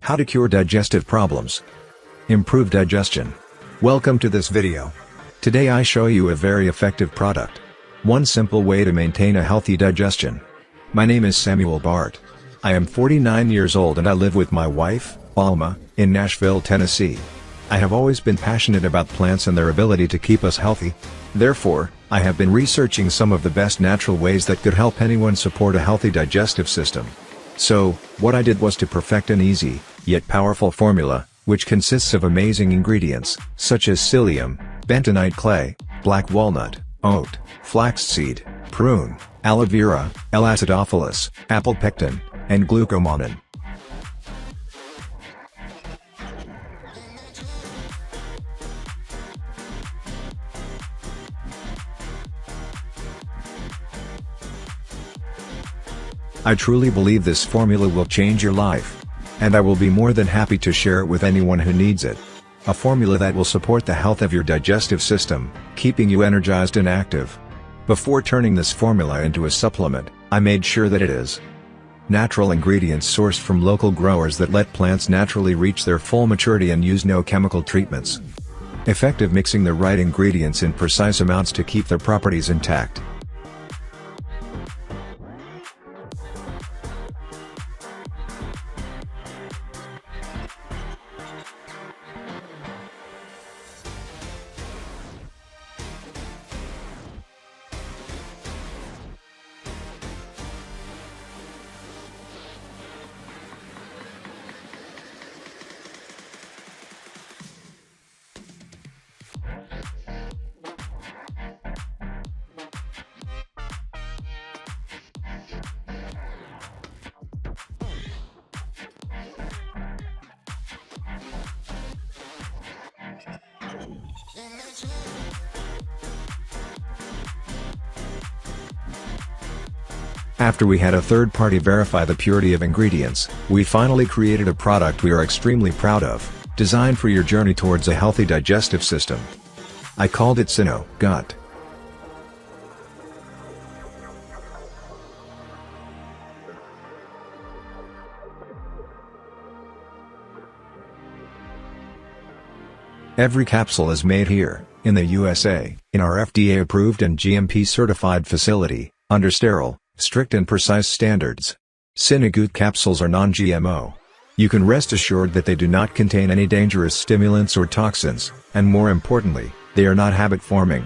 How to cure digestive problems. Improve digestion. Welcome to this video. Today I show you a very effective product. One simple way to maintain a healthy digestion. My name is Samuel Bart. I am 49 years old and I live with my wife, Alma, in Nashville, Tennessee. I have always been passionate about plants and their ability to keep us healthy. Therefore, I have been researching some of the best natural ways that could help anyone support a healthy digestive system. So, what I did was to perfect an easy, yet powerful formula, which consists of amazing ingredients, such as psyllium, bentonite clay, black walnut, oat, flaxseed, prune, aloe vera, L-acidophilus, apple pectin, and glucomannan. I truly believe this formula will change your life. And I will be more than happy to share it with anyone who needs it. A formula that will support the health of your digestive system, keeping you energized and active. Before turning this formula into a supplement, I made sure that it is natural ingredients sourced from local growers that let plants naturally reach their full maturity and use no chemical treatments. Effective mixing the right ingredients in precise amounts to keep their properties intact. After we had a third party verify the purity of ingredients, we finally created a product we are extremely proud of, designed for your journey towards a healthy digestive system. I called it Sino Gut. Every capsule is made here, in the USA, in our FDA approved and GMP certified facility, under sterile, strict and precise standards. Synagoot capsules are non-GMO. You can rest assured that they do not contain any dangerous stimulants or toxins, and more importantly, they are not habit-forming.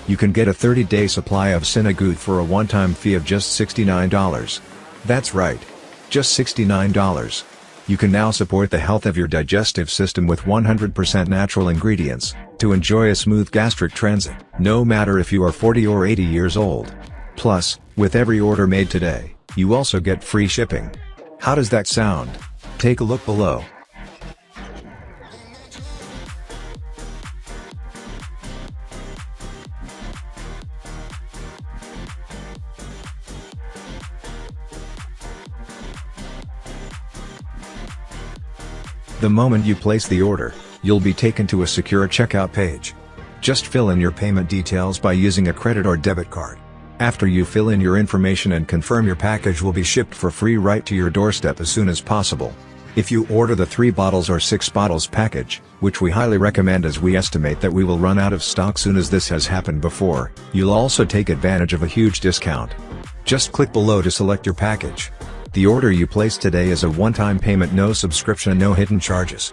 You can get a 30-day supply of Synagoot for a one-time fee of just $69. That's right. Just $69. You can now support the health of your digestive system with 100% natural ingredients, to enjoy a smooth gastric transit, no matter if you are 40 or 80 years old. Plus, with every order made today, you also get free shipping. How does that sound? Take a look below. The moment you place the order, you'll be taken to a secure checkout page. Just fill in your payment details by using a credit or debit card. After you fill in your information and confirm, your package will be shipped for free right to your doorstep as soon as possible. If you order the 3 bottles or 6 bottles package, which we highly recommend as we estimate that we will run out of stock soon as this has happened before, you'll also take advantage of a huge discount. Just click below to select your package. The order you place today is a one-time payment, no subscription, no hidden charges.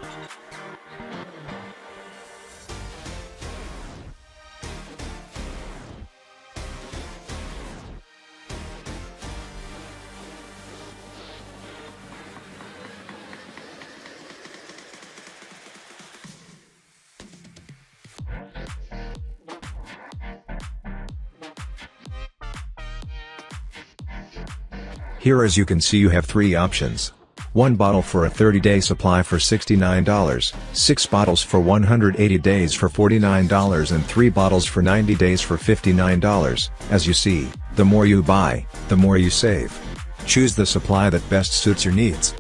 Here, as you can see, you have 3 options. 1 bottle for a 30-day supply for $69, 6 bottles for 180 days for $49, and 3 bottles for 90 days for $59. As you see, the more you buy, the more you save. Choose the supply that best suits your needs.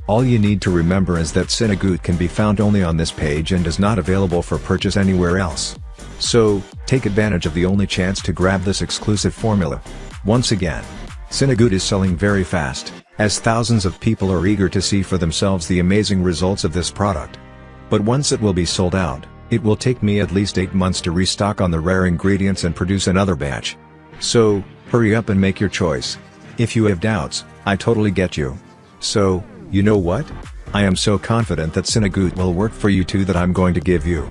All you need to remember is that Synagoot can be found only on this page and is not available for purchase anywhere else. So, take advantage of the only chance to grab this exclusive formula. Once again, Synagoot is selling very fast, as thousands of people are eager to see for themselves the amazing results of this product. But once it will be sold out, it will take me at least 8 months to restock on the rare ingredients and produce another batch. So, hurry up and make your choice. If you have doubts, I totally get you. So, you know what? I am so confident that Synagoot will work for you too that I'm going to give you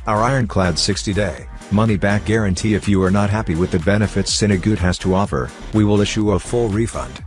our ironclad 60-day, money-back guarantee. If you are not happy with the benefits Synagoot has to offer, we will issue a full refund.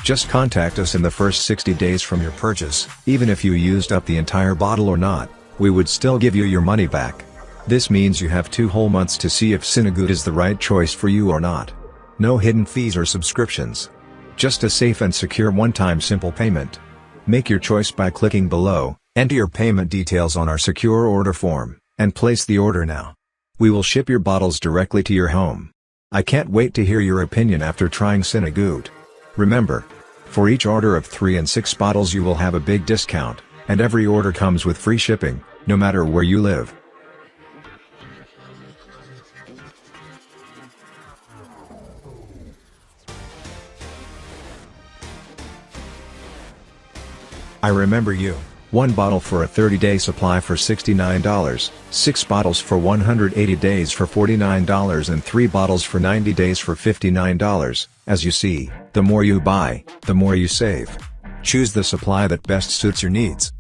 Just contact us in the first 60 days from your purchase. Even if you used up the entire bottle or not, we would still give you your money back. This means you have 2 whole months to see if Synagoot is the right choice for you or not. No hidden fees or subscriptions. Just a safe and secure one-time simple payment. Make your choice by clicking below, enter your payment details on our secure order form, and place the order now. We will ship your bottles directly to your home. I can't wait to hear your opinion after trying Synagoot. Remember, for each order of 3 and 6 bottles you will have a big discount, and every order comes with free shipping, no matter where you live. I remember you. 1 bottle for a 30-day supply for $69, 6 bottles for 180 days for $49 and 3 bottles for 90 days for $59. As you see, the more you buy, the more you save. Choose the supply that best suits your needs.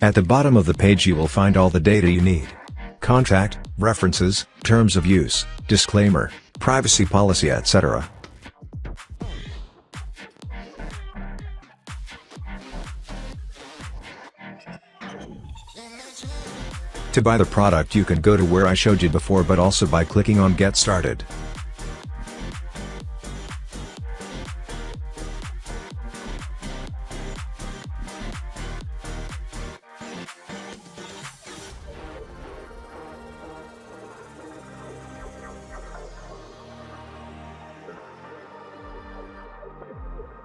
At the bottom of the page you will find all the data you need. Contact, references, terms of use, disclaimer, privacy policy, etc. To buy the product you can go to where I showed you before, but also by clicking on Get Started.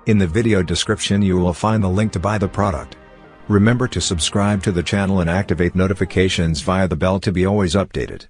In the video description you will find the link to buy the product. Remember to subscribe to the channel and activate notifications via the bell to be always updated.